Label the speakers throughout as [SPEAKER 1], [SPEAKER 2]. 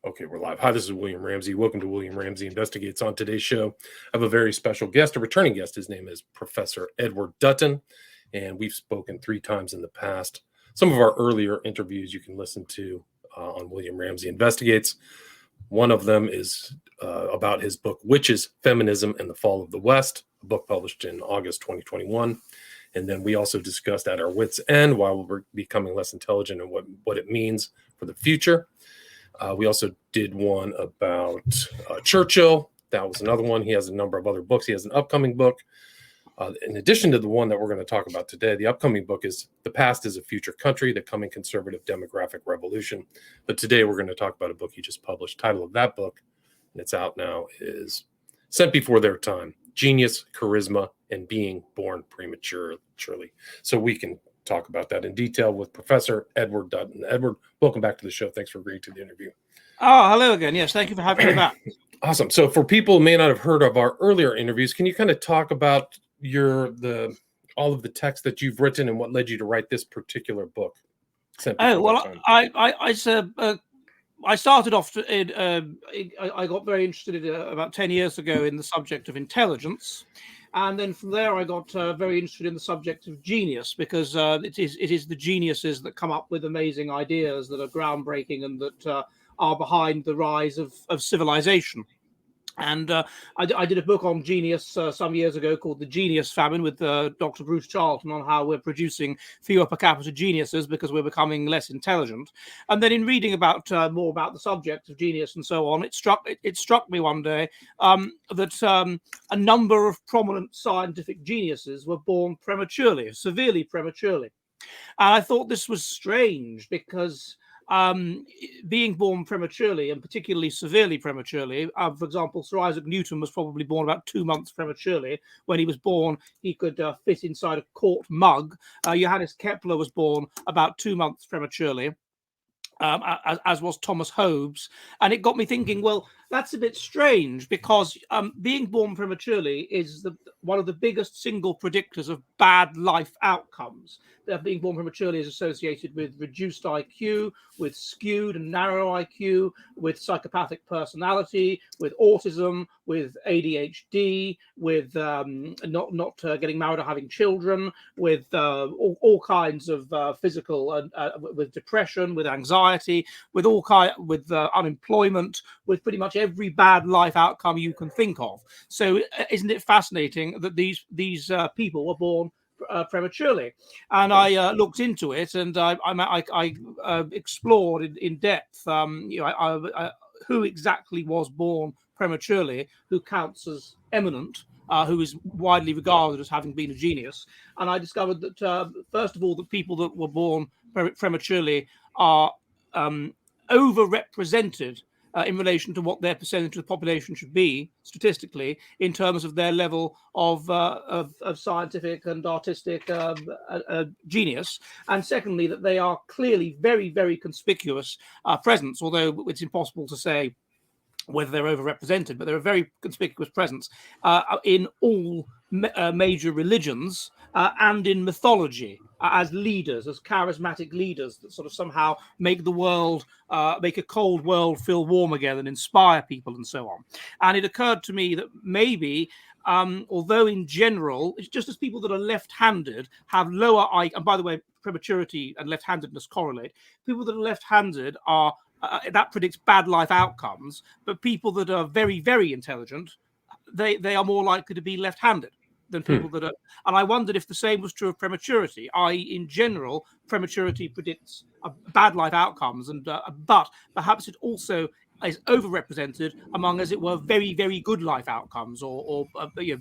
[SPEAKER 1] Okay, we're live. Hi, this is William Ramsey. Welcome to William Ramsey Investigates. On today's show, I have a very special guest, a returning guest. His name is Professor Edward Dutton, and we've spoken 3 times in the past. Some of our earlier interviews you can listen to on William Ramsey Investigates. One of them is about his book, Witches, Feminism, and the Fall of the West, a book published in August 2021. And then we also discussed At Our Wits' End, Why We're Becoming Less Intelligent and what it means for the future. We also did one about Churchill. That was another one. He has a number of other books. He has an upcoming book. In addition to the one that we're going to talk about today, the upcoming book is The Past is a Future Country, The Coming Conservative Demographic Revolution. But today we're going to talk about a book he just published. Title of that book, and it's out now, is Sent Before Their Time, Genius, Charisma, and Being Born Prematurely. So we can talk about that in detail with Professor Edward Dutton. Edward, welcome back to the show. Thanks for agreeing to the interview.
[SPEAKER 2] Oh, hello again. Yes, thank you for having me back.
[SPEAKER 1] Awesome. So for people who may not have heard of our earlier interviews, can you kind of talk about all of the text that you've written and what led you to write this particular book?
[SPEAKER 2] Oh, well, I started off I got very interested about 10 years ago in the subject of intelligence. And then from there, I got very interested in the subject of genius, because it is the geniuses that come up with amazing ideas that are groundbreaking and that are behind the rise of civilization. And I did a book on genius some years ago called The Genius Famine with Dr. Bruce Charlton, on how we're producing fewer per capita geniuses because we're becoming less intelligent. And then in reading about more about the subject of genius and so on, it struck me one day that a number of prominent scientific geniuses were born prematurely, severely prematurely. And I thought this was strange because being born prematurely, and particularly severely prematurely, for example, Sir Isaac Newton was probably born about 2 months prematurely. When he was born, he could fit inside a quart mug. Johannes Kepler was born about 2 months prematurely, as was Thomas Hobbes. And it got me thinking, well, that's a bit strange, because being born prematurely is one of the biggest single predictors of bad life outcomes. Being born prematurely is associated with reduced IQ, with skewed and narrow IQ, with psychopathic personality, with autism, with ADHD, with not getting married or having children, with all kinds of physical and with depression, with anxiety, with unemployment, with pretty much every bad life outcome you can think of. So isn't it fascinating that these people were born prematurely? And I looked into it, and I explored in depth who exactly was born prematurely, who counts as eminent, who is widely regarded as having been a genius. And I discovered that first of all, the people that were born prematurely are overrepresented in relation to what their percentage of the population should be statistically, in terms of their level of scientific and artistic genius. And secondly, that they are clearly very, very conspicuous presence, although it's impossible to say whether they're overrepresented, but they're a very conspicuous presence in all major religions and in mythology, as leaders, as charismatic leaders that sort of somehow make the world, make a cold world feel warm again and inspire people and so on. And it occurred to me that maybe, although in general, it's just as people that are left-handed have lower IQ, and by the way, prematurity and left-handedness correlate, people that are left-handed are that predicts bad life outcomes, but people that are very, very intelligent, they are more likely to be left-handed than people that are. And I wondered if the same was true of prematurity, i.e., in general, prematurity predicts bad life outcomes, and but perhaps it also is overrepresented among, as it were, very, very good life outcomes, or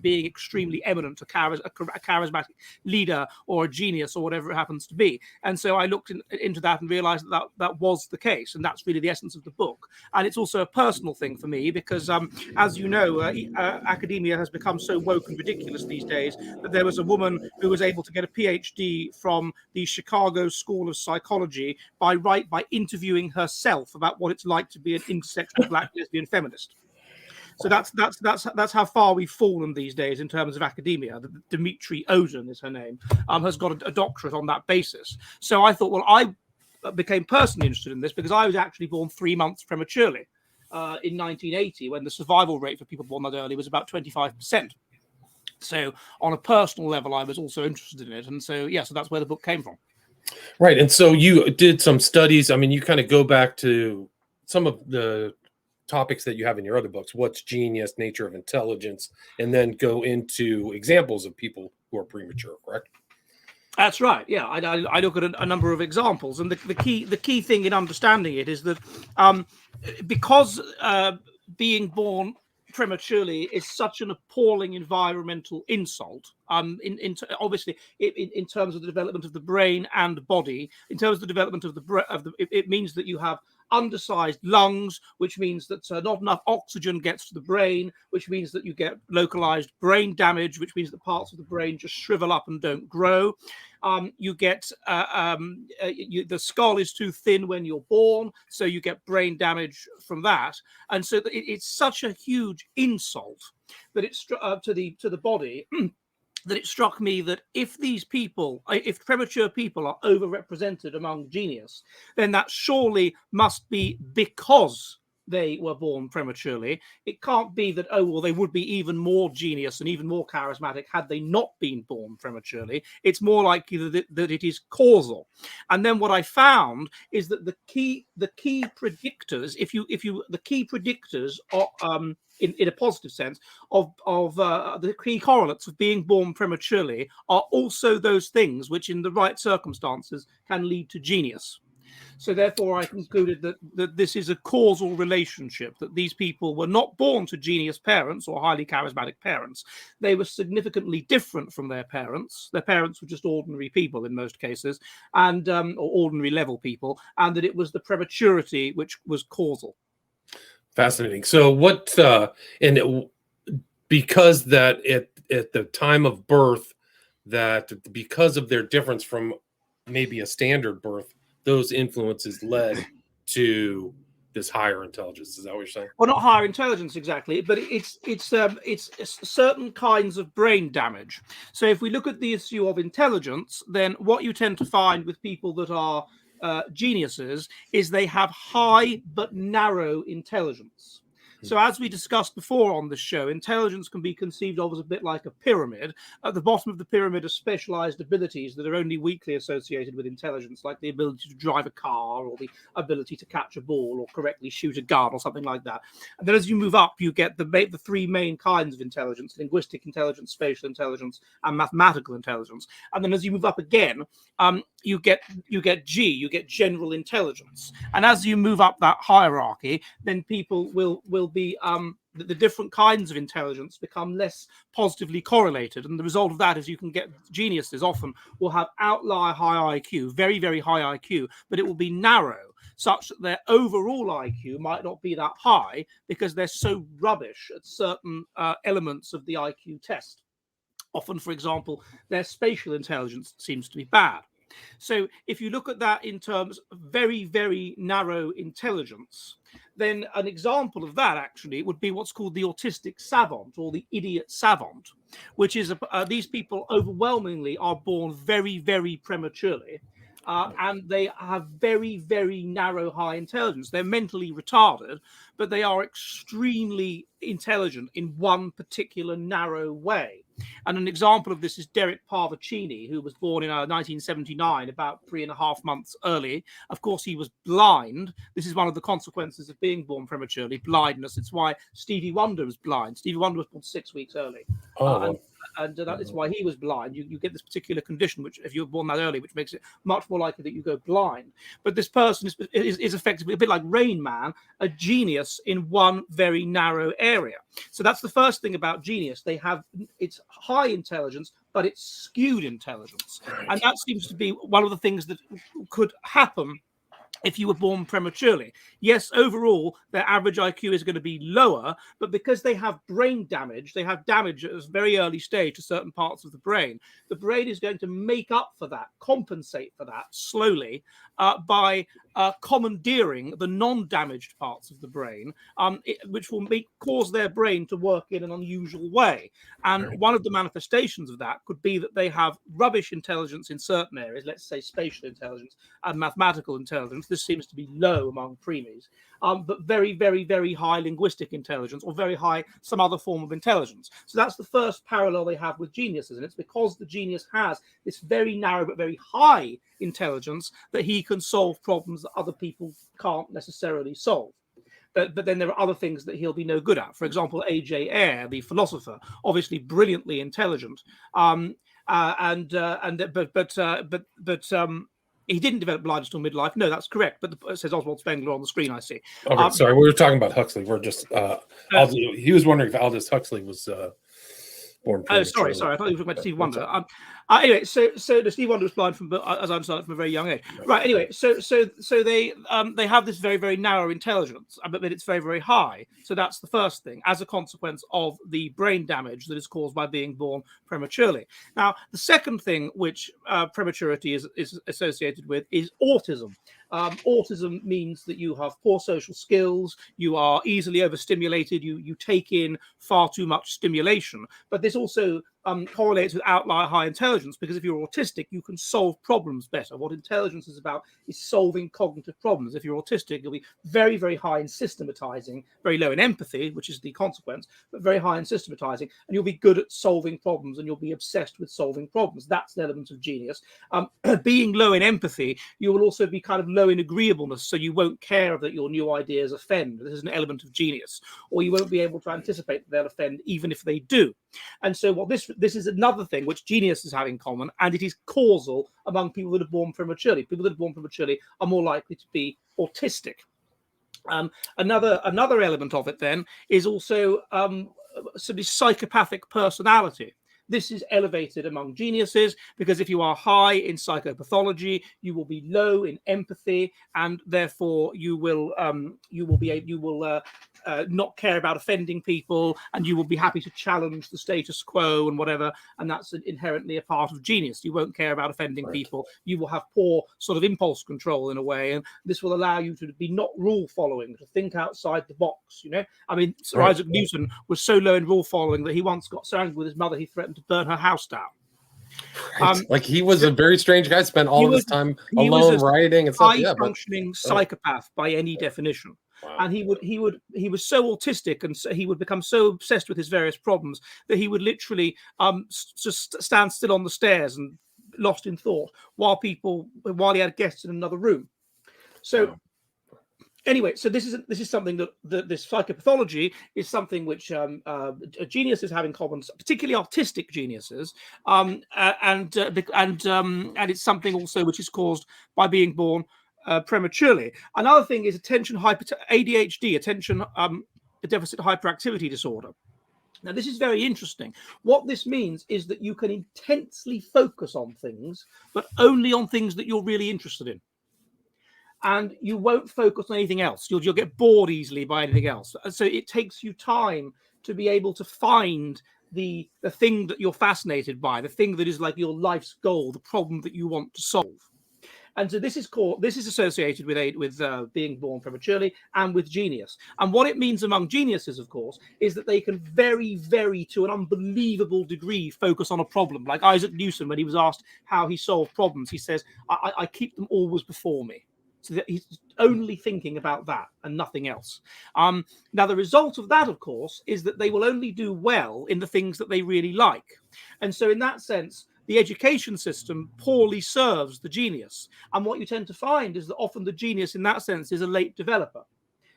[SPEAKER 2] being extremely eminent, a charismatic leader or a genius or whatever it happens to be. And so I looked into that and realized that was the case, and that's really the essence of the book. And it's also a personal thing for me because, as you know, academia has become so woke and ridiculous these days that there was a woman who was able to get a PhD from the Chicago School of Psychology by interviewing herself about what it's like to be an intersectional black lesbian feminist. So that's how far we've fallen these days in terms of academia. Dimitri Oden is her name, has got a doctorate on that basis. So I thought, well, I became personally interested in this because I was actually born 3 months prematurely. in 1980, when the survival rate for people born that early was about 25%. So on a personal level, I was also interested in it. And so, so that's where the book came from.
[SPEAKER 1] Right. And so you did some studies. I mean, you kind of go back to some of the topics that you have in your other books, what's genius, nature of intelligence, and then go into examples of people who are premature, correct?
[SPEAKER 2] That's right. Yeah, I look at a number of examples, and the key thing in understanding it is that because being born prematurely is such an appalling environmental insult. Obviously, in terms of the development of the brain and body, in terms of the development of it means that you have undersized lungs, which means that not enough oxygen gets to the brain, which means that you get localized brain damage, which means that parts of the brain just shrivel up and don't grow. You get the skull is too thin when you're born, so you get brain damage from that, and so it's such a huge insult that it's to the body. That it struck me that if premature people are overrepresented among genius, then that surely must be because they were born prematurely. It can't be that, they would be even more genius and even more charismatic had they not been born prematurely. It's more likely that it is causal. And then what I found is that the key predictors, the key predictors are in a positive sense of the key correlates of being born prematurely are also those things which in the right circumstances can lead to genius. So therefore I concluded that this is a causal relationship, that these people were not born to genius parents or highly charismatic parents. They were significantly different from their parents. Their parents were just ordinary people in most cases, and or ordinary level people, and that it was the prematurity which was causal.
[SPEAKER 1] Fascinating. So because that at the time of birth, that because of their difference from maybe a standard birth, those influences led to this higher intelligence. Is that what you're saying?
[SPEAKER 2] Well, not higher intelligence exactly, but it's certain kinds of brain damage. So if we look at the issue of intelligence, then what you tend to find with people that are geniuses is they have high but narrow intelligence. So as we discussed before on the show, intelligence can be conceived of as a bit like a pyramid. At the bottom of the pyramid are specialized abilities that are only weakly associated with intelligence, like the ability to drive a car or the ability to catch a ball or correctly shoot a gun or something like that. And then as you move up, you get the three main kinds of intelligence: linguistic intelligence, spatial intelligence, and mathematical intelligence. And then as you move up again, you get general intelligence. And as you move up that hierarchy, then people will be the different kinds of intelligence become less positively correlated, and the result of that is you can get geniuses often will have outlier high IQ, very, very high IQ, but it will be narrow, such that their overall IQ might not be that high because they're so rubbish at certain elements of the IQ test. Often, for example, their spatial intelligence seems to be bad. So if you look at that in terms of very, very narrow intelligence, then an example of that actually would be what's called the autistic savant or the idiot savant, which is these people overwhelmingly are born very, very prematurely. And they have very, very narrow high intelligence. They're mentally retarded, but they are extremely intelligent in one particular narrow way. And an example of this is Derek Parvacini, who was born in 1979, about 3.5 months early. Of course, he was blind. This is one of the consequences of being born prematurely, blindness. It's why Stevie Wonder was blind. Stevie Wonder was born 6 weeks early. And that is why he was blind. You get this particular condition, which if you were born that early, which makes it much more likely that you go blind. But this person is effectively a bit like Rain Man, a genius in one very narrow area. So that's the first thing about genius. It's high intelligence, but it's skewed intelligence.
[SPEAKER 1] Right.
[SPEAKER 2] And that seems to be one of the things that could happen if you were born prematurely. Yes, overall, their average IQ is going to be lower, but because they have brain damage, they have damage at a very early stage to certain parts of the brain is going to make up for that, compensate for that slowly by commandeering the non-damaged parts of the brain, which will cause their brain to work in an unusual way. And one of the manifestations of that could be that they have rubbish intelligence in certain areas, let's say spatial intelligence and mathematical intelligence. This seems to be low among preemies, but very, very, very high linguistic intelligence, or very high some other form of intelligence. So that's the first parallel they have with geniuses. And it's because the genius has this very narrow but very high intelligence that he can solve problems that other people can't necessarily solve. But then there are other things that he'll be no good at. For example, A.J. Ayer, the philosopher, obviously brilliantly intelligent, he didn't develop blindness till midlife. No, that's correct. But it says Oswald Spengler on the screen, I see.
[SPEAKER 1] Okay, sorry, we were talking about Huxley. We're just he was wondering if Aldous Huxley was born.
[SPEAKER 2] Oh, sorry. I thought you were talking about Steve Wonder. Anyway, so Steve Wonder was blind from, as I understand, from a very young age. Right. Anyway, so they have this very, very narrow intelligence, but it's very, very high. So that's the first thing, as a consequence of the brain damage that is caused by being born prematurely. Now, the second thing which prematurity is associated with is autism. Autism means that you have poor social skills, you are easily overstimulated, you take in far too much stimulation. But this also correlates with outlier high intelligence, because if you're autistic, you can solve problems better. What intelligence is about is solving cognitive problems. If you're autistic, you'll be very, very high in systematizing, very low in empathy, which is the consequence, but very high in systematizing, and you'll be good at solving problems, and you'll be obsessed with solving problems. That's an element of genius. Being low in empathy, you will also be kind of low in agreeableness, so you won't care that your new ideas offend. This is an element of genius. Or you won't be able to anticipate that they'll offend, even if they do. And so what this is another thing which geniuses have in common, and it is causal among people that are born prematurely. People that are born prematurely are more likely to be autistic. Another element of it then is also sort of psychopathic personality. This is elevated among geniuses because if you are high in psychopathology, you will be low in empathy, and therefore you will not care about offending people, and you will be happy to challenge the status quo and whatever. And that's inherently a part of genius. You won't care about offending people. You will have poor sort of impulse control in a way, and this will allow you to be not rule following, to think outside the box. You know, I mean, Sir Isaac Newton was so low in rule following that he once got so angry with his mother he threatened to burn her house down.
[SPEAKER 1] Like he was a very strange guy. Spent all of his time alone writing and stuff.
[SPEAKER 2] High functioning psychopath by any definition. Wow. And he was so autistic, and so he would become so obsessed with his various problems that he would literally just stand still on the stairs and lost in thought while he had guests in another room. So. Wow. Anyway, so this is something that this psychopathology is something which geniuses have in common, particularly artistic geniuses, and it's something also which is caused by being born prematurely. Another thing is ADHD, attention deficit hyperactivity disorder. Now, this is very interesting. What this means is that you can intensely focus on things, but only on things that you're really interested in. And you won't focus on anything else. You'll get bored easily by anything else. So it takes you time to be able to find the thing that you're fascinated by, the thing that is like your life's goal, the problem that you want to solve. And so this is associated with being born prematurely and with genius. And what it means among geniuses, of course, is that they can very, very, to an unbelievable degree, focus on a problem. Like Isaac Newton, when he was asked how he solved problems, he says, I keep them always before me. So that he's only thinking about that and nothing else. Now, the result of that, of course, is that they will only do well in the things that they really like. And so in that sense, the education system poorly serves the genius. And what you tend to find is that often the genius in that sense is a late developer.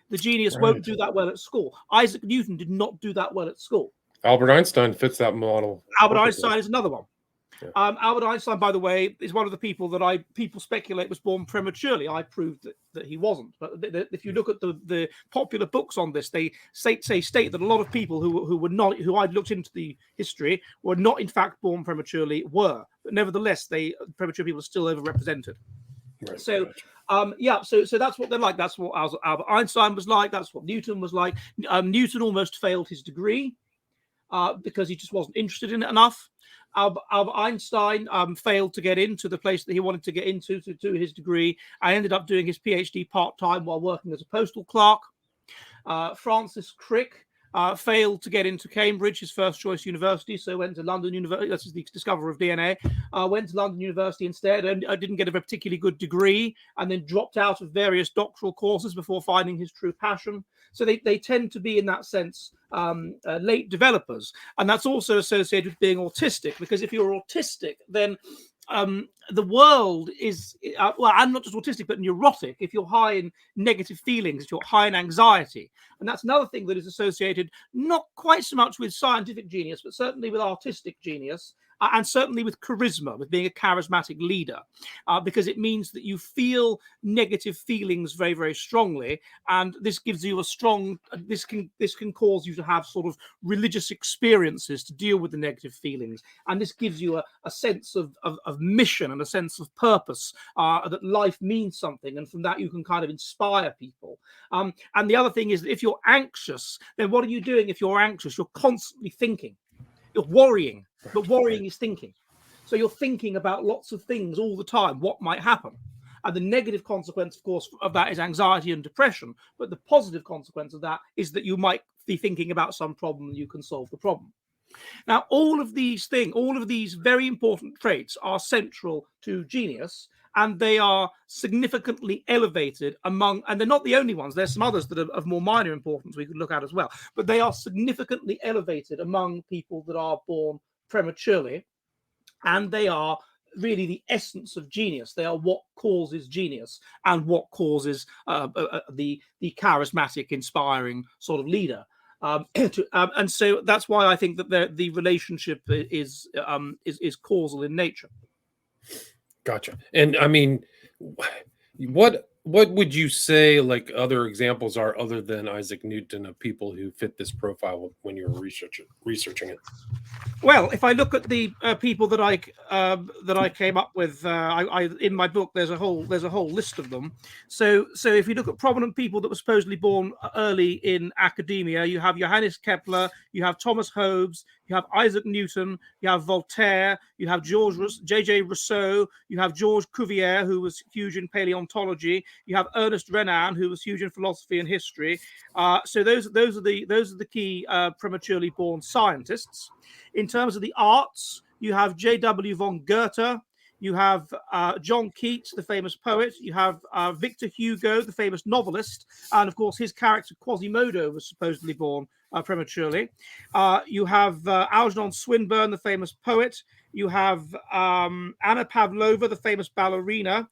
[SPEAKER 2] The genius won't do that well at school. Isaac Newton did not do that well at school.
[SPEAKER 1] Albert Einstein fits that model.
[SPEAKER 2] Albert Einstein is another one. Yeah. Albert Einstein, by the way, is one of the people that people speculate was born prematurely. I proved that he wasn't. But if you look at the popular books on this, they state that a lot of people who I'd looked into the history were not in fact born prematurely were. But nevertheless, premature people are still overrepresented. Right. So so that's what they're like. That's what Albert Einstein was like. That's what Newton was like. Newton almost failed his degree because he just wasn't interested in it enough. Albert Einstein failed to get into the place that he wanted to get into to do his degree. I ended up doing his PhD part-time while working as a postal clerk. Francis Crick failed to get into Cambridge, his first choice university, so went to London University. That's the discoverer of DNA. Went to London University instead, and didn't get a particularly good degree, and then dropped out of various doctoral courses before finding his true passion. So they tend to be, in that sense, late developers. And that's also associated with being autistic, because if you're autistic, then the world is, well, I'm not just autistic, but neurotic. If you're high in negative feelings, if you're high in anxiety. And that's another thing that is associated not quite so much with scientific genius, but certainly with artistic genius. And certainly with charisma, with being a charismatic leader, because it means that you feel negative feelings very, very strongly, and this gives you a strong. This can cause you to have sort of religious experiences to deal with the negative feelings, and this gives you a sense of mission and a sense of purpose, that life means something, and from that you can kind of inspire people. And the other thing is that if you're anxious, then what are you doing? If you're anxious, you're constantly thinking. You're worrying, but worrying is thinking. So you're thinking about lots of things all the time, what might happen. And the negative consequence, of course, of that is anxiety and depression. But the positive consequence of that is that you might be thinking about some problem and you can solve the problem. Now, all of these very important traits are central to genius, and they are significantly elevated among, and they're not the only ones. There's some others that are of more minor importance we could look at as well, but they are significantly elevated among people that are born prematurely, and they are really the essence of genius. They are what causes genius and what causes the charismatic, inspiring sort of leader. And so that's why I think that the relationship is causal in nature.
[SPEAKER 1] Gotcha. And I mean, what would you say like other examples are other than Isaac Newton of people who fit this profile when you're researching it?
[SPEAKER 2] Well, if I look at the people that I came up with, I in my book there's a whole list of them. So if you look at prominent people that were supposedly born early in academia, you have Johannes Kepler, you have Thomas Hobbes, you have Isaac Newton, you have Voltaire, you have J.J. Rousseau, you have Georges Cuvier, who was huge in paleontology, you have Ernest Renan, who was huge in philosophy and history. So those are the key prematurely born scientists. In terms of the arts, you have J.W. von Goethe, you have John Keats, the famous poet, you have Victor Hugo, the famous novelist, and of course his character Quasimodo was supposedly born prematurely. You have Algernon Swinburne, the famous poet. You have Anna Pavlova, the famous ballerina.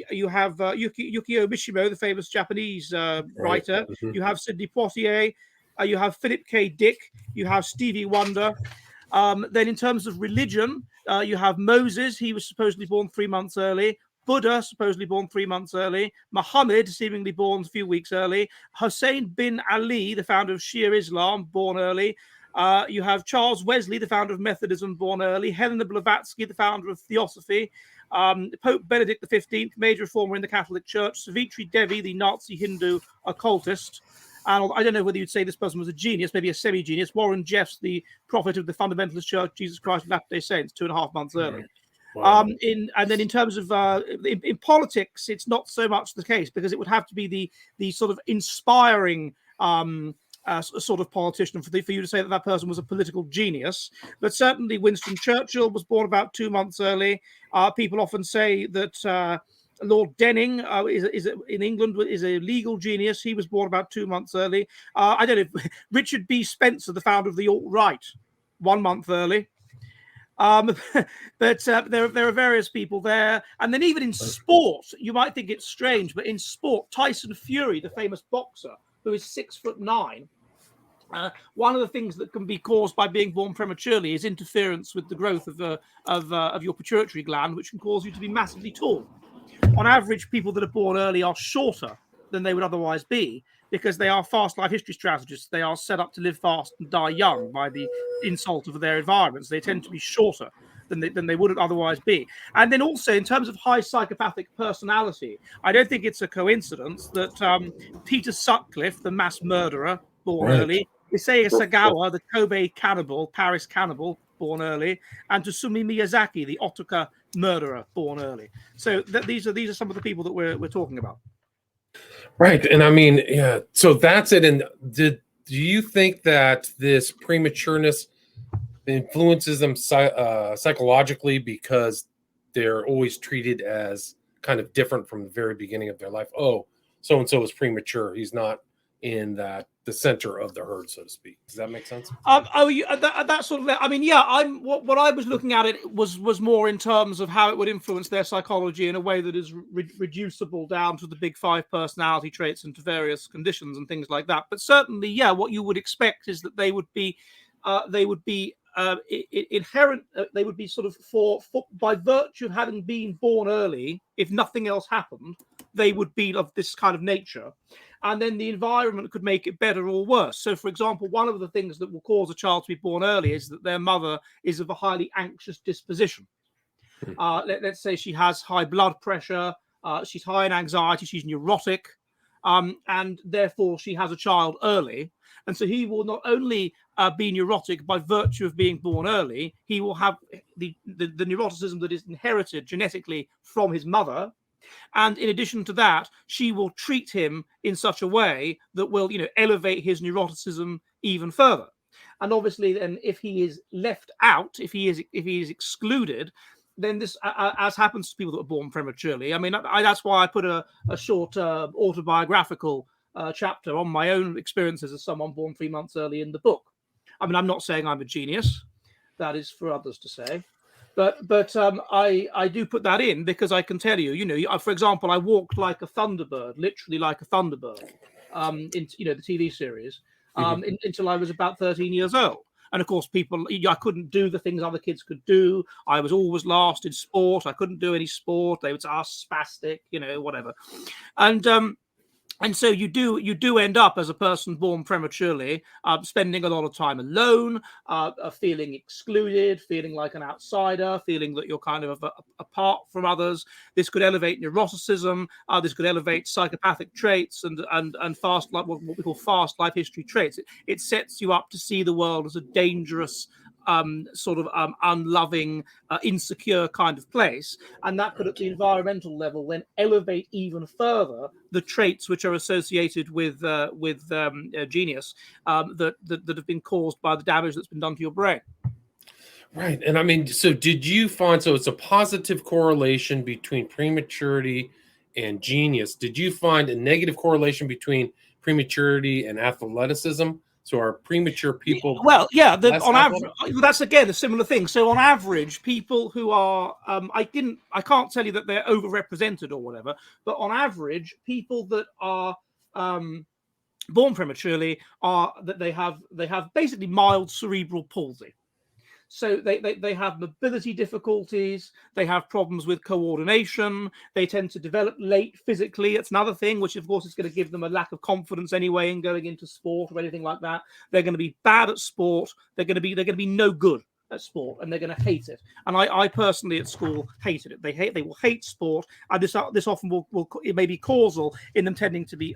[SPEAKER 2] You have Yukio Mishima, the famous Japanese writer. Mm-hmm. You have Sidney Poitier. You have Philip K. Dick. You have Stevie Wonder. Then in terms of religion, you have Moses. He was supposedly born 3 months early. Buddha, supposedly born 3 months early. Muhammad, seemingly born a few weeks early. Hussein bin Ali, the founder of Shia Islam, born early. You have Charles Wesley, the founder of Methodism, born early. Helena Blavatsky, the founder of Theosophy. Pope Benedict XV, major reformer in the Catholic Church. Savitri Devi, the Nazi Hindu occultist. And I don't know whether you'd say this person was a genius, maybe a semi-genius. Warren Jeffs, the prophet of the fundamentalist church, Jesus Christ of Latter-day Saints, 2.5 months early. Wow. And then in terms of in politics, it's not so much the case, because it would have to be the sort of inspiring sort of politician for you to say that person was a political genius. But certainly Winston Churchill was born about 2 months early. People often say that Lord Denning is in England is a legal genius. He was born about 2 months early. I don't know. Richard B. Spencer, the founder of the alt-right, 1 month early. But there are various people there. And then even in sport, you might think it's strange, but in sport, Tyson Fury, the famous boxer, who is 6'9", one of the things that can be caused by being born prematurely is interference with the growth of your pituitary gland, which can cause you to be massively tall. On average, people that are born early are shorter than they would otherwise be, because they are fast life history strategists. They are set up to live fast and die young by the insult of their environments. They tend to be shorter than they would otherwise be. And then also in terms of high psychopathic personality, I don't think it's a coincidence that Peter Sutcliffe, the mass murderer, born early, Isaiah Sagawa, the Kobe cannibal, Paris cannibal, born early, and to Sumi Miyazaki, the Otaka murderer, born early. So these are some of the people that we're talking about.
[SPEAKER 1] Right, and I mean, yeah. So that's it. And do you think that this prematureness influences them psychologically because they're always treated as kind of different from the very beginning of their life? Oh, so and so is premature. He's not in the center of the herd, so to speak. Does that make sense?
[SPEAKER 2] That sort of. I mean, yeah. What I was looking at it was more in terms of how it would influence their psychology in a way that is reducible down to the big 5 personality traits and to various conditions and things like that. But certainly, yeah, what you would expect is that they would be inherent. They would be sort of for by virtue of having been born early. If nothing else happened, they would be of this kind of nature. And then the environment could make it better or worse. So, for example, one of the things that will cause a child to be born early is that their mother is of a highly anxious disposition. Let's say she has high blood pressure, she's high in anxiety, she's neurotic, and therefore she has a child early. And so he will not only be neurotic by virtue of being born early, he will have the neuroticism that is inherited genetically from his mother. And in addition to that, she will treat him in such a way that will, elevate his neuroticism even further. And obviously, then, if he is left out, if he is excluded, then this, as happens to people that are born prematurely. I mean, that's why I put a short autobiographical chapter on my own experiences as someone born 3 months early in the book. I mean, I'm not saying I'm a genius. That is for others to say. But I do put that in because I can tell you, for example, I walked like a thunderbird, literally like a thunderbird, in the TV series, until I was about 13 years old. And of course, I couldn't do the things other kids could do. I was always last in sport. I couldn't do any sport. They would say, spastic, whatever. And so you do end up as a person born prematurely, spending a lot of time alone, feeling excluded, feeling like an outsider, feeling that you're kind of apart from others. This could elevate neuroticism. This could elevate psychopathic traits and fast, like what we call fast life history traits. It sets you up to see the world as a dangerous, sort of unloving, insecure kind of place, and that could, at the environmental level, then elevate even further the traits which are associated with genius that have been caused by the damage that's been done to your brain.
[SPEAKER 1] Right, and I mean, so did you find it's a positive correlation between prematurity and genius? Did you find a negative correlation between prematurity and athleticism? So are premature people?
[SPEAKER 2] Well, yeah. On average, that's again a similar thing. So on average, people who are, I can't tell you that they're overrepresented or whatever, but on average, people that are born prematurely they have basically mild cerebral palsy. So they have mobility difficulties, they have problems with coordination, they tend to develop late physically. It's another thing, which of course is going to give them a lack of confidence anyway in going into sport or anything like that. They're going to be bad at sport, they're going to be no good at sport, and they're going to hate it. And I personally at school hated it. They will hate sport, and this often will it may be causal in them tending to be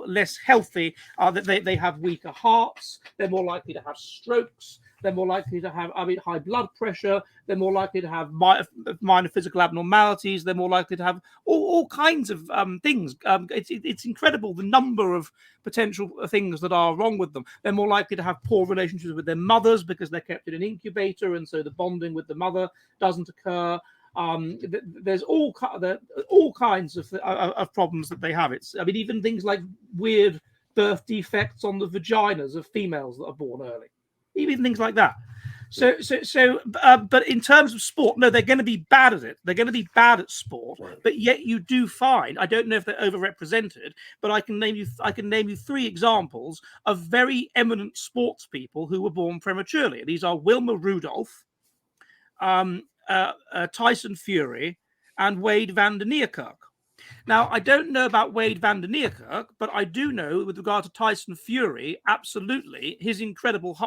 [SPEAKER 2] less healthy, that they have weaker hearts, they're more likely to have strokes, they're more likely to have high blood pressure, they're more likely to have minor physical abnormalities, they're more likely to have all kinds of things. It's incredible the number of potential things that are wrong with them. They're more likely to have poor relationships with their mothers because they're kept in an incubator, and so the bonding with the mother doesn't occur. There's all kinds of problems that they have. Even things like weird birth defects on the vaginas of females that are born early. Even things like that. But in terms of sport, no, they're going to be bad at it. They're going to be bad at sport. Right. But yet you do find, I don't know if they're overrepresented, but I can name you 3 examples of very eminent sports people who were born prematurely. These are Wilma Rudolph, Tyson Fury, and Wade van der Neerkerk. Now, I don't know about Wade van der Neerkerk, but I do know with regard to Tyson Fury, absolutely, his incredible,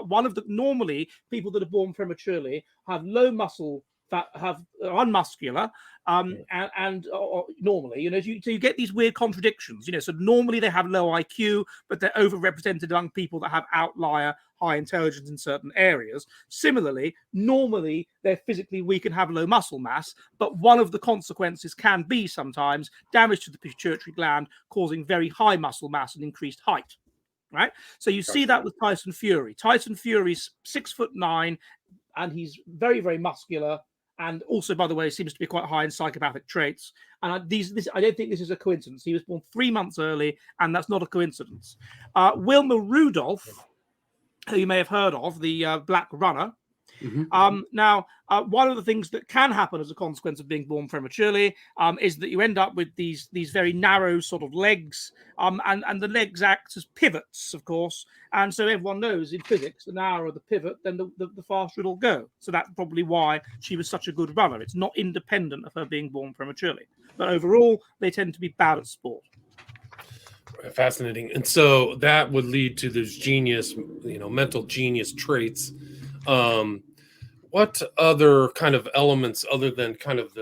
[SPEAKER 2] normally people that are born prematurely have low muscle fat, are unmuscular, and normally, so you get these weird contradictions, so normally they have low IQ, but they're overrepresented among people that have outlier high intelligence in certain areas. Similarly, normally they're physically weak and have low muscle mass, but one of the consequences can be sometimes damage to the pituitary gland, causing very high muscle mass and increased height. Right, so you see that with Tyson Fury. Tyson Fury's 6'9", and he's very, very muscular, and also, by the way, seems to be quite high in psychopathic traits. And I don't think this is a coincidence. He was born 3 months early, and that's not a coincidence. Wilma Rudolph, who you may have heard of, the black runner. Now, one of the things that can happen as a consequence of being born prematurely is that you end up with these very narrow sort of legs, and the legs act as pivots, of course. And so everyone knows in physics, the narrower the pivot, then the faster it'll go. So that's probably why she was such a good runner. It's not independent of her being born prematurely. But overall, they tend to be bad at sport.
[SPEAKER 1] Fascinating. And so that would lead to those genius, mental genius traits. What other kind of elements other than kind of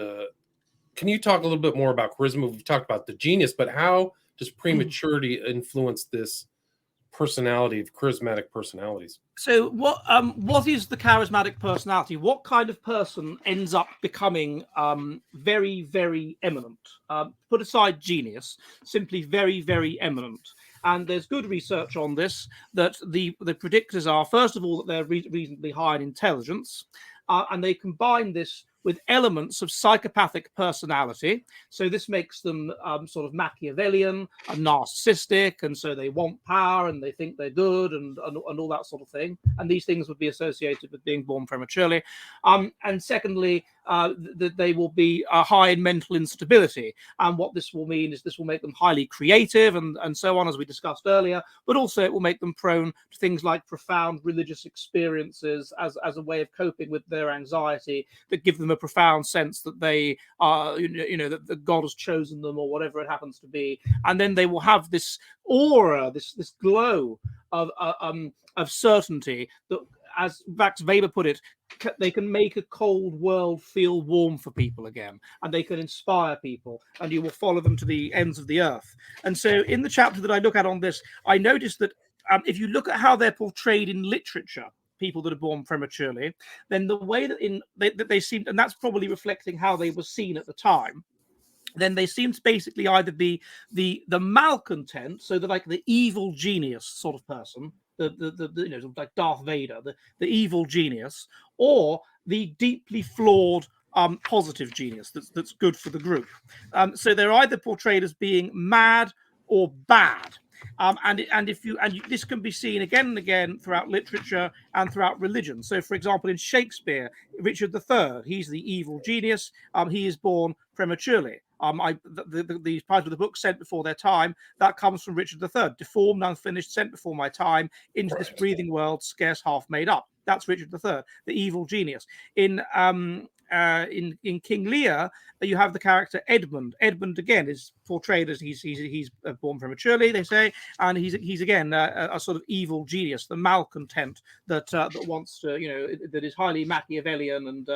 [SPEAKER 1] can you talk a little bit more about charisma? We've talked about the genius, but how does prematurity influence this personality of charismatic personalities?
[SPEAKER 2] So what is the charismatic personality? What kind of person ends up becoming very, very eminent? Put aside genius, simply very, very eminent. And there's good research on this, that the predictors are, first of all, that they're reasonably high in intelligence, and they combine this with elements of psychopathic personality. So this makes them sort of Machiavellian and narcissistic, and so they want power and they think they're good and all that sort of thing. And these things would be associated with being born prematurely. And secondly, that they will be high in mental instability. And what this will mean is this will make them highly creative and so on, as we discussed earlier, but also it will make them prone to things like profound religious experiences as a way of coping with their anxiety, that give them a profound sense that they are, that God has chosen them or whatever it happens to be. And then they will have this aura, this glow of certainty that, as Max Weber put it, they can make a cold world feel warm for people again, and they can inspire people, and you will follow them to the ends of the earth. And so in the chapter that I look at on this, I noticed that if you look at how they're portrayed in literature, people that are born prematurely, then the way that they seem, and that's probably reflecting how they were seen at the time, then they seem to basically either be the malcontent, so like the evil genius sort of person, the like Darth Vader, the evil genius, or the deeply flawed positive genius that's good for the group. So they're either portrayed as being mad or bad. This can be seen again and again throughout literature and throughout religion. So, for example, in Shakespeare, Richard III, he's the evil genius. He is born prematurely. The title of the book, Sent Before Their Time, that comes from Richard III. Deformed, unfinished, sent before my time, into this breathing world, scarce half made up. That's Richard III, the evil genius. In King Lear, you have the character Edmund. Edmund again is portrayed as he's born prematurely, they say, and he's again a sort of evil genius, the malcontent that wants to, that is highly Machiavellian and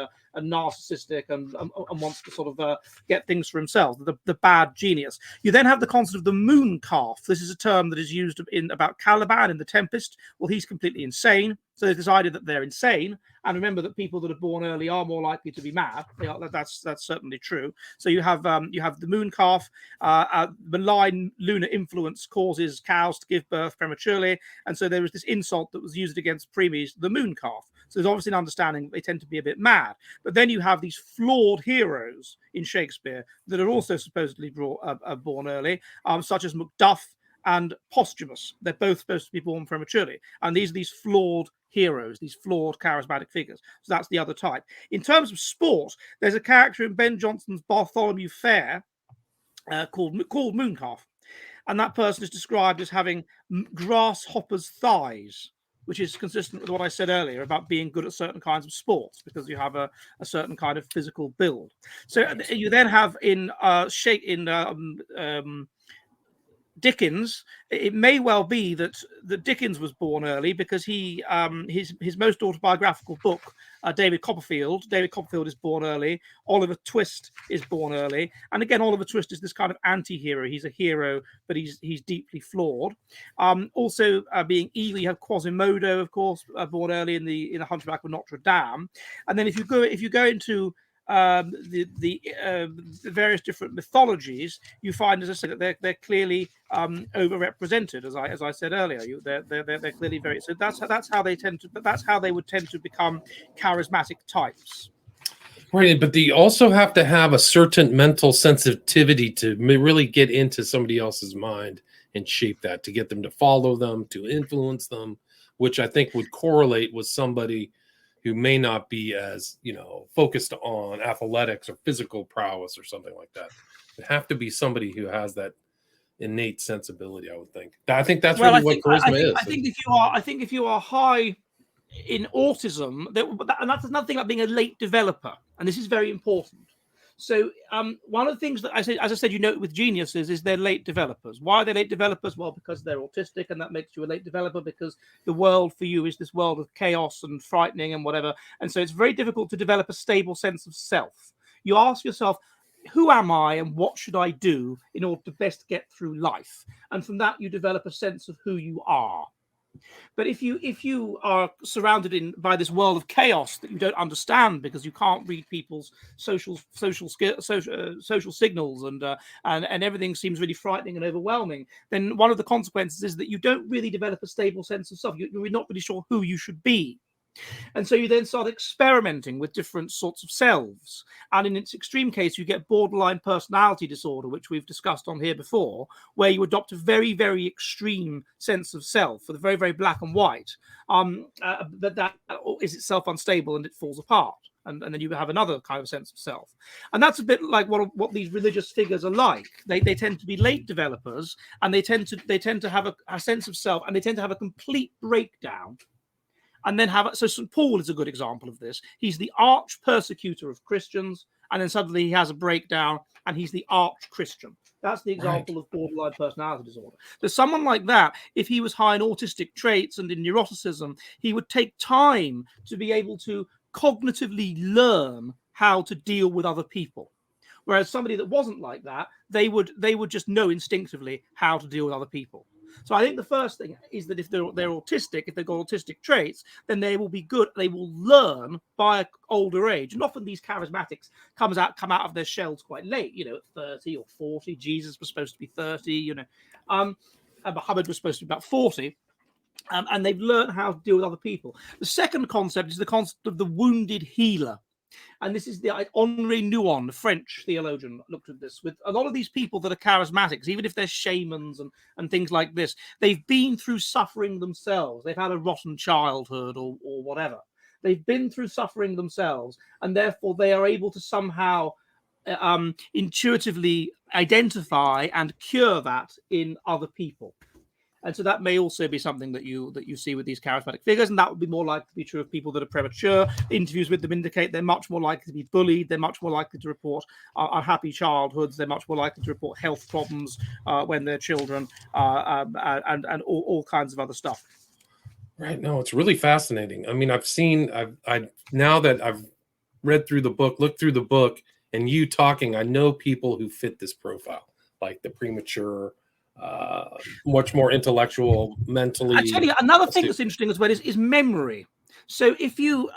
[SPEAKER 2] narcissistic and wants to sort of get things for himself. The bad genius. You then have the concept of the moon calf. This is a term that is used about Caliban in The Tempest. Well, he's completely insane. So they've decided that they're insane. And remember that people that are born early are more likely to be mad. That's certainly true. So you have the moon calf. Malign lunar influence causes cows to give birth prematurely, and so there was this insult that was used against preemies, the moon calf. So there's obviously an understanding that they tend to be a bit mad. But then you have these flawed heroes in Shakespeare that are also supposedly born early, such as Macduff and Posthumus. They're both supposed to be born prematurely, and these are these flawed heroes, these flawed charismatic figures. So that's the other type. In terms of sport, there's a character in Ben Jonson's Bartholomew Fair called Mooncalf, and that person is described as having grasshopper's thighs, which is consistent with what I said earlier about being good at certain kinds of sports, because you have a certain kind of physical build. So you then have in Dickens, it may well be that Dickens was born early because his most autobiographical book, David Copperfield is born early. Oliver Twist is born early, and again, Oliver Twist is this kind of anti-hero. He's a hero, but he's deeply flawed. Also, being evil, you have Quasimodo, of course, born early in the Hunchback of Notre Dame, and then if you go into the various different mythologies, you find, as I said, that they're clearly overrepresented. As I said earlier, they're clearly very. So that's how they tend to. That's how they would tend to become charismatic types.
[SPEAKER 1] Right, but you also have to have a certain mental sensitivity to really get into somebody else's mind and shape that, to get them to follow them, to influence them, which I think would correlate with somebody who may not be as, focused on athletics or physical prowess or something like that. It have to be somebody who has that innate sensibility, I would think. I think that's what charisma is.
[SPEAKER 2] I think if you are high in autism, and that's another thing about being a late developer, and this is very important. So one of the things that I say, as I said, with geniuses is they're late developers. Why are they late developers? Well, because they're autistic, and that makes you a late developer, because the world for you is this world of chaos and frightening and whatever. And so it's very difficult to develop a stable sense of self. You ask yourself, who am I and what should I do in order to best get through life? And from that, you develop a sense of who you are. But if you are surrounded by this world of chaos that you don't understand because you can't read people's social signals, and everything seems really frightening and overwhelming, then one of the consequences is that you don't really develop a stable sense of self. You're not really sure who you should be. And so you then start experimenting with different sorts of selves. And in its extreme case, you get borderline personality disorder, which we've discussed on here before, where you adopt a very, very extreme sense of self, for the very, very black and white. But that is itself unstable and it falls apart. And then you have another kind of sense of self. And that's a bit like what these religious figures are like. They tend to be late developers, and they tend to have a sense of self, and they tend to have a complete breakdown. And then so St. Paul is a good example of this. He's the arch persecutor of Christians, and then suddenly he has a breakdown, and he's the arch Christian. That's the example of borderline personality disorder. So someone like that, if he was high in autistic traits and in neuroticism, he would take time to be able to cognitively learn how to deal with other people. Whereas somebody that wasn't like that, they would just know instinctively how to deal with other people. So I think the first thing is that if they're autistic, if they've got autistic traits, then they will be good. They will learn by an older age. And often these charismatics come out of their shells quite late, at 30 or 40. Jesus was supposed to be 30, Muhammad was supposed to be about 40. And they've learned how to deal with other people. The second concept is the concept of the wounded healer. And this is Henri Nouwen, the French theologian, looked at this. With a lot of these people that are charismatics, even if they're shamans and things like this, they've been through suffering themselves. They've had a rotten childhood or whatever. They've been through suffering themselves, and therefore they are able to somehow intuitively identify and cure that in other people. And so that may also be something that you see with these charismatic figures, and that would be more likely to be true of people that are premature. Interviews with them indicate they're much more likely to be bullied. They're much more likely to report unhappy childhoods. They're much more likely to report health problems when they're children, and all kinds of other stuff.
[SPEAKER 1] Right. No, it's really fascinating. I mean, now that I've read through the book, looked through the book, and you talking, I know people who fit this profile, like the premature, much more intellectual, mentally.
[SPEAKER 2] I tell you, another thing that's interesting as well is memory. So if you,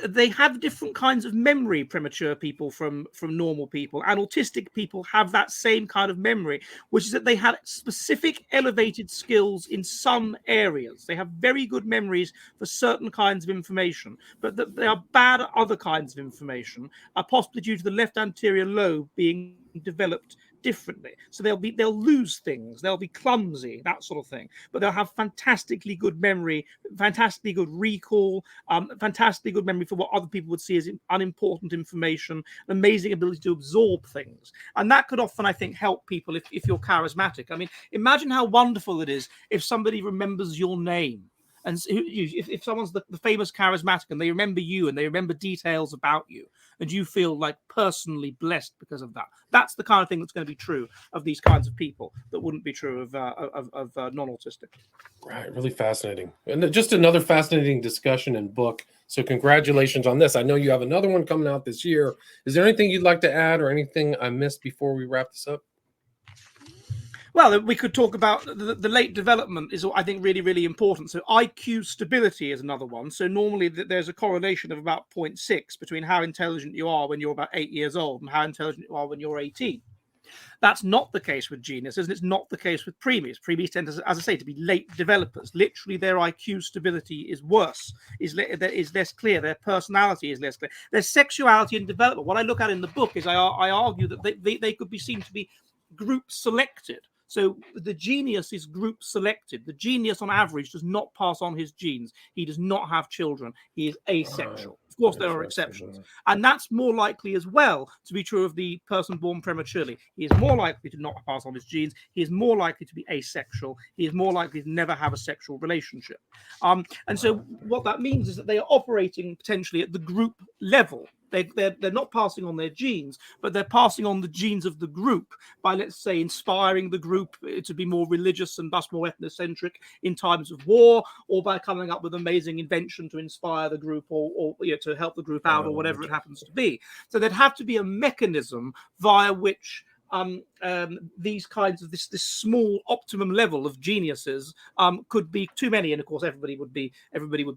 [SPEAKER 2] they have different kinds of memory, premature people from normal people, and autistic people have that same kind of memory, which is that they have specific elevated skills in some areas. They have very good memories for certain kinds of information, but they are bad at other kinds of information, possibly due to the left anterior lobe being developed differently. So they'll lose things, they'll be clumsy, that sort of thing, but they'll have fantastically good memory, fantastically good recall, fantastically good memory for what other people would see as unimportant information, an amazing ability to absorb things. And that could often, I think, help people if you're charismatic. I mean, imagine how wonderful it is if somebody remembers your name. And if someone's the famous charismatic and they remember you and they remember details about you, and you feel like personally blessed because of that, that's the kind of thing that's going to be true of these kinds of people that wouldn't be true of non-autistic.
[SPEAKER 1] Right, really fascinating, and just another fascinating discussion and book. So congratulations on this. I know you have another one coming out this year. Is there anything you'd like to add or anything I missed before we wrap this up?
[SPEAKER 2] Well, we could talk about the late development is, I think, really, really important. So IQ stability is another one. So normally there's a correlation of about 0.6 between how intelligent you are when you're about 8 years old and how intelligent you are when you're 18. That's not the case with geniuses, and it's not the case with preemies. Preemies tend, as I say, to be late developers. Literally, their IQ stability is worse, is less clear. Their personality is less clear. Their sexuality and development. What I look at in the book is I argue that they could be seen to be group selected. So the genius is group selected. The genius, on average, does not pass on his genes. He does not have children. He is asexual. Of course, there are exceptions. And that's more likely as well to be true of the person born prematurely. He is more likely to not pass on his genes. He is more likely to be asexual. He is more likely to never have a sexual relationship. And so what that means is that they are operating potentially at the group level. They're not passing on their genes, but they're passing on the genes of the group by, let's say, inspiring the group to be more religious and thus more ethnocentric in times of war, or by coming up with amazing invention to inspire the group or to help the group out, or whatever it happens to be. So there'd have to be a mechanism via which these kinds of this small optimum level of geniuses could be too many, and of course everybody would be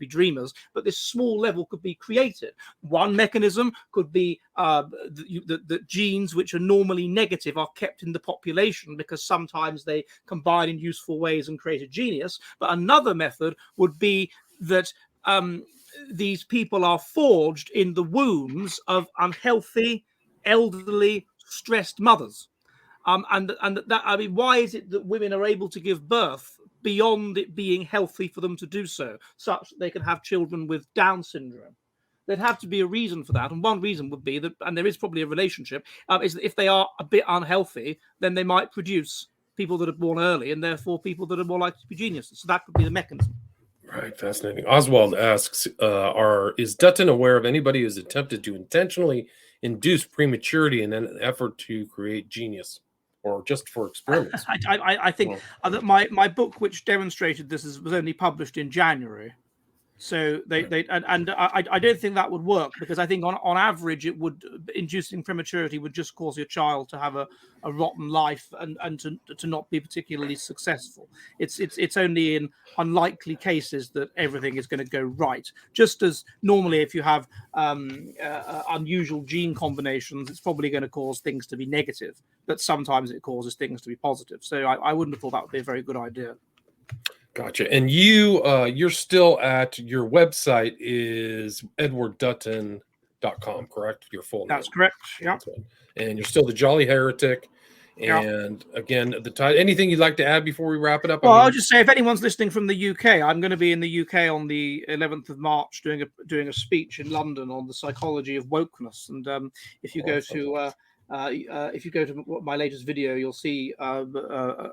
[SPEAKER 2] dreamers, but this small level could be created. One mechanism could be the genes which are normally negative are kept in the population because sometimes they combine in useful ways and create a genius. But another method would be that these people are forged in the wombs of unhealthy, elderly, stressed mothers. And that, I mean, why is it that women are able to give birth beyond it being healthy for them to do so, such that they can have children with Down syndrome? There'd have to be a reason for that. And one reason would be that, and there is probably a relationship, is that if they are a bit unhealthy, then they might produce people that are born early and therefore people that are more likely to be geniuses. So that could be the mechanism.
[SPEAKER 1] Right, fascinating. Oswald asks, is Dutton aware of anybody who's attempted to intentionally induce prematurity in an effort to create genius, or just for experiments?
[SPEAKER 2] I think that my book, which demonstrated this, was only published in January. So I don't think that would work, because I think on average inducing prematurity would just cause your child to have a rotten life and to not be particularly successful. It's only in unlikely cases that everything is going to go right. Just as normally, if you have unusual gene combinations, it's probably going to cause things to be negative, but sometimes it causes things to be positive. So I wouldn't have thought that would be a very good idea.
[SPEAKER 1] Gotcha. And you're still at, your website is edwarddutton.com, correct? Your full name.
[SPEAKER 2] That's correct. Yeah.
[SPEAKER 1] And you're still the Jolly Heretic. And again, anything you'd like to add before we wrap it up?
[SPEAKER 2] Well, I'll just say, if anyone's listening from the UK, I'm going to be in the UK on the 11th of March doing a speech in London on the psychology of wokeness. And if you go to if you go to my latest video, you'll see a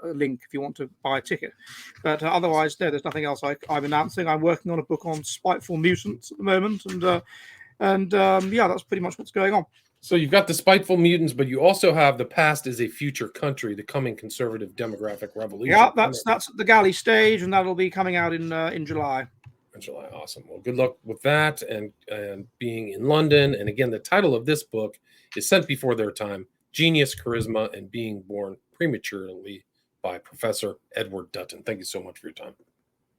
[SPEAKER 2] link if you want to buy a ticket. But otherwise, there's nothing else I'm announcing. I'm working on a book on spiteful mutants at the moment, and that's pretty much what's going on.
[SPEAKER 1] So you've got the spiteful mutants, but you also have The Past is a Future Country, the coming conservative demographic revolution.
[SPEAKER 2] Yeah, that's the galley stage, and that'll be coming out in July.
[SPEAKER 1] In July, awesome. Well, good luck with that and being in London. And again, the title of this book is Sent Before Their Time: Genius, Charisma, and Being Born Prematurely by Professor Edward Dutton. Thank you so much for your time.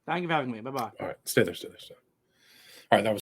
[SPEAKER 2] Thank you for having me. Bye-bye.
[SPEAKER 1] All right, stay there. All right, that was